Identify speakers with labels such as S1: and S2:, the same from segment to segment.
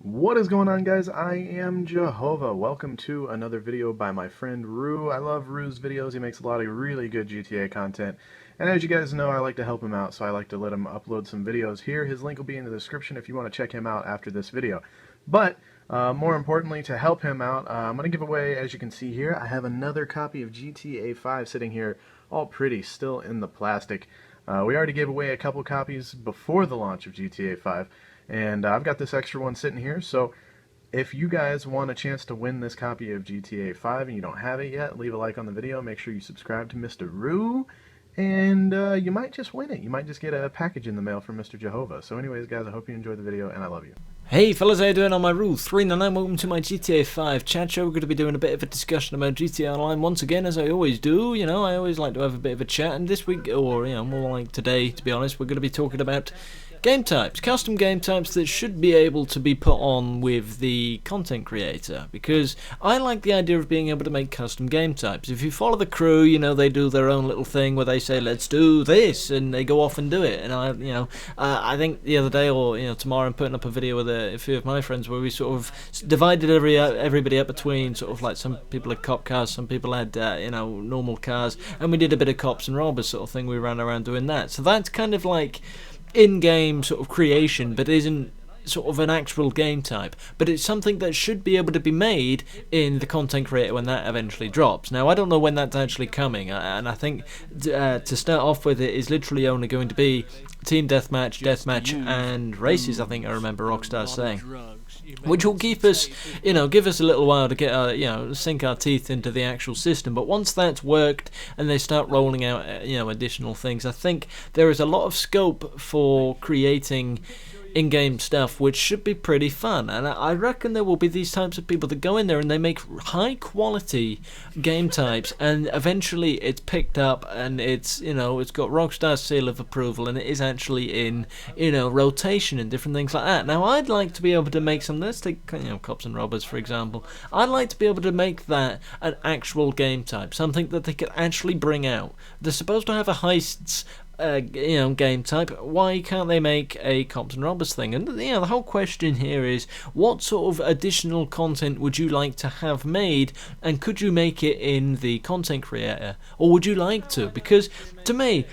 S1: What is going on, guys? I am Jehovah. Welcome to another video by my friend Rue. I love Rue's videos. He makes a lot of really good GTA content. And as you guys know, I like to help him out, so I like to let him upload some videos here. His link will be in the description if you want to check him out after this video. But more importantly, to help him out, I'm going to give away, as you can see here, I have another copy of GTA 5 sitting here, all pretty, still in the plastic. We already gave away a couple copies before the launch of GTA 5. And I've got this extra one sitting here, so if you guys want a chance to win this copy of GTA 5 and you don't have it yet, leave a like on the video, make sure you subscribe to Mr. Rue, and you might just win it. You might just get a package in the mail from Mr. Jehovah. So anyways, guys, I hope you enjoyed the video, and I love you.
S2: Hey fellas, how you doing? On my Rule 399, welcome to my GTA 5 chat show. We're going to be doing a bit of a discussion about GTA Online once again, as I always do. You know, I always like to have a bit of a chat, and this week, or more like today, to be honest, we're going to be talking about game types, custom game types that should be able to be put on with the content creator, because I like the idea of being able to make custom game types. If you follow the crew, you know, they do their own little thing where they say, let's do this, and they go off and do it. And I think the other day, or tomorrow, I'm putting up a video with a few of my friends where we sort of divided everybody up between sort of like some people had cop cars, some people had normal cars, and we did a bit of cops and robbers sort of thing. We ran around doing that. So that's kind of like in-game sort of creation, but isn't sort of an actual game type, but it's something that should be able to be made in the content creator when that eventually drops. Now, I don't know when that's actually coming, and I think to start off with, it is literally only going to be team deathmatch, and races, I think I remember Rockstar saying, which will keep us, give us a little while to get sink our teeth into the actual system. But once that's worked and they start rolling out, additional things, I think there is a lot of scope for creating in-game stuff which should be pretty fun. And I reckon there will be these types of people that go in there and they make high quality game types, and eventually it's picked up and it's got Rockstar's seal of approval, and it is actually in rotation and different things like that. Now, I'd like to be able to make some, let's take cops and robbers for example. I'd like to be able to make that an actual game type, something that they could actually bring out. They're supposed to have a heists game type. Why can't they make a cops and robbers thing? And the whole question here is, what sort of additional content would you like to have made, and could you make it in the content creator, or would you like to? Because to me,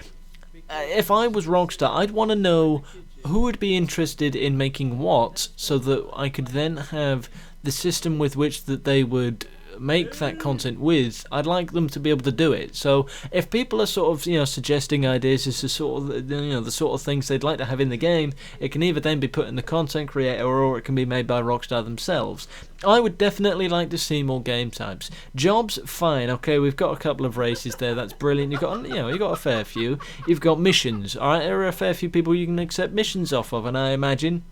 S2: if I was Rockstar, I'd want to know who would be interested in making what, so that I could then have the system with which that they would make that content with. I'd like them to be able to do it. So if people are sort of suggesting ideas as to sort of the sort of things they'd like to have in the game, it can either then be put in the content creator, or it can be made by Rockstar themselves. I would definitely like to see more game types. Jobs, fine, okay, we've got a couple of races there, that's brilliant. You've got a fair few. You've got missions, alright, there are a fair few people you can accept missions off of, and I imagine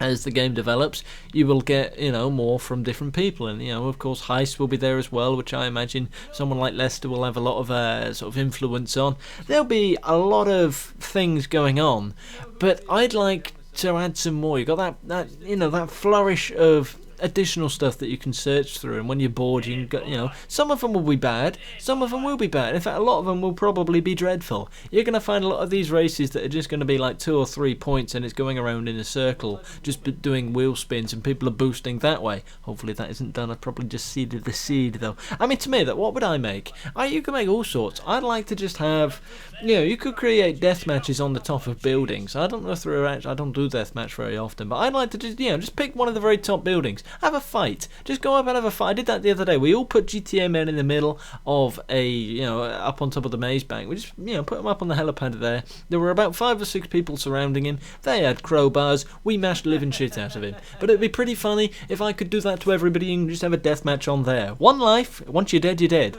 S2: as the game develops, you will get, more from different people. And, of course, Heist will be there as well, which I imagine someone like Lester will have a lot of sort of influence on. There'll be a lot of things going on, but I'd like to add some more. You got that flourish of additional stuff that you can search through, and when you're bored you can go, some of them will be bad, some of them will be bad. In fact, a lot of them will probably be dreadful. You're going to find a lot of these races that are just going to be like 2 or 3 points, and it's going around in a circle just doing wheel spins, and people are boosting that way. Hopefully that isn't done. I've probably just seeded the seed though. I mean, to me, that what would I make? You can make all sorts. I'd like to just have, you could create death matches on the top of buildings. I don't know if I don't do deathmatch very often, but I'd like to just pick one of the very top buildings. Have a fight. Just go up and have a fight. I did that the other day. We all put GTA men in the middle of up on top of the maze bank. We just, put them up on the helipad there. There were about 5 or 6 people surrounding him. They had crowbars. We mashed the living shit out of him. But it'd be pretty funny if I could do that to everybody and just have a deathmatch on there. One life. Once you're dead, you're dead.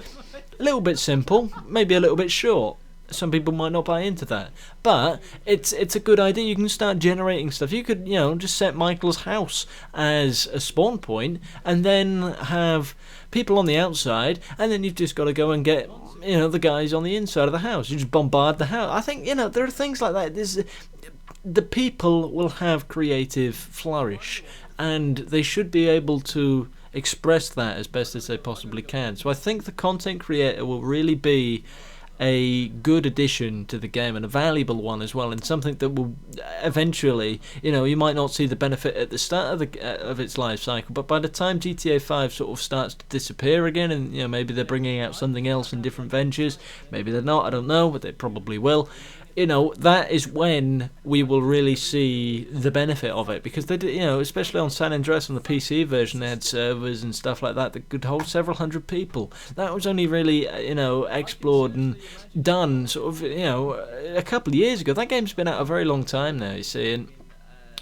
S2: A little bit simple. Maybe a little bit short. Some people might not buy into that, but it's a good idea. You can start generating stuff. You could just set Michael's house as a spawn point, and then have people on the outside, and then you've just got to go and get the guys on the inside of the house. You just bombard the house. I think there are things like that. The people will have creative flourish, and they should be able to express that as best as they possibly can. So I think the content creator will really be a good addition to the game and a valuable one as well, and something that will eventually, you might not see the benefit at the start of its life cycle, but by the time GTA 5 sort of starts to disappear again, and maybe they're bringing out something else in different ventures, maybe they're not, I don't know, but they probably will. That is when we will really see the benefit of it, because they did, especially on San Andreas on the PC version, they had servers and stuff like that could hold several hundred people. That was only really, explored and done sort of, a couple of years ago. That game's been out a very long time now, you see,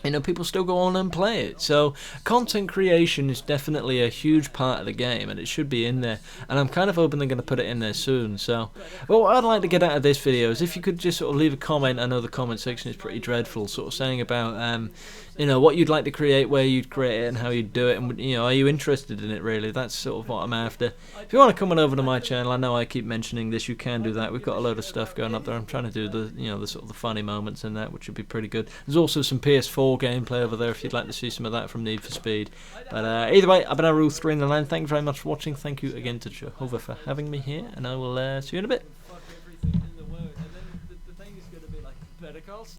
S2: and people still go on and play it. So content creation is definitely a huge part of the game, and it should be in there. And I'm kind of hoping they're going to put it in there soon. So, well, what I'd like to get out of this video is if you could just sort of leave a comment. I know the comment section is pretty dreadful, sort of saying about, what you'd like to create, where you'd create it, and how you'd do it, and are you interested in it really? That's sort of what I'm after. If you want to come on over to my channel, I know I keep mentioning this, you can do that. We've got a load of stuff going up there. I'm trying to do the, the sort of the funny moments in that, which would be pretty good. There's also some PS4 gameplay over there if you'd like to see some of that from Need for Speed. But either way, I've been Rule399. Thank you very much for watching. Thank you again to Jehovah for having me here, and I will see you in a bit.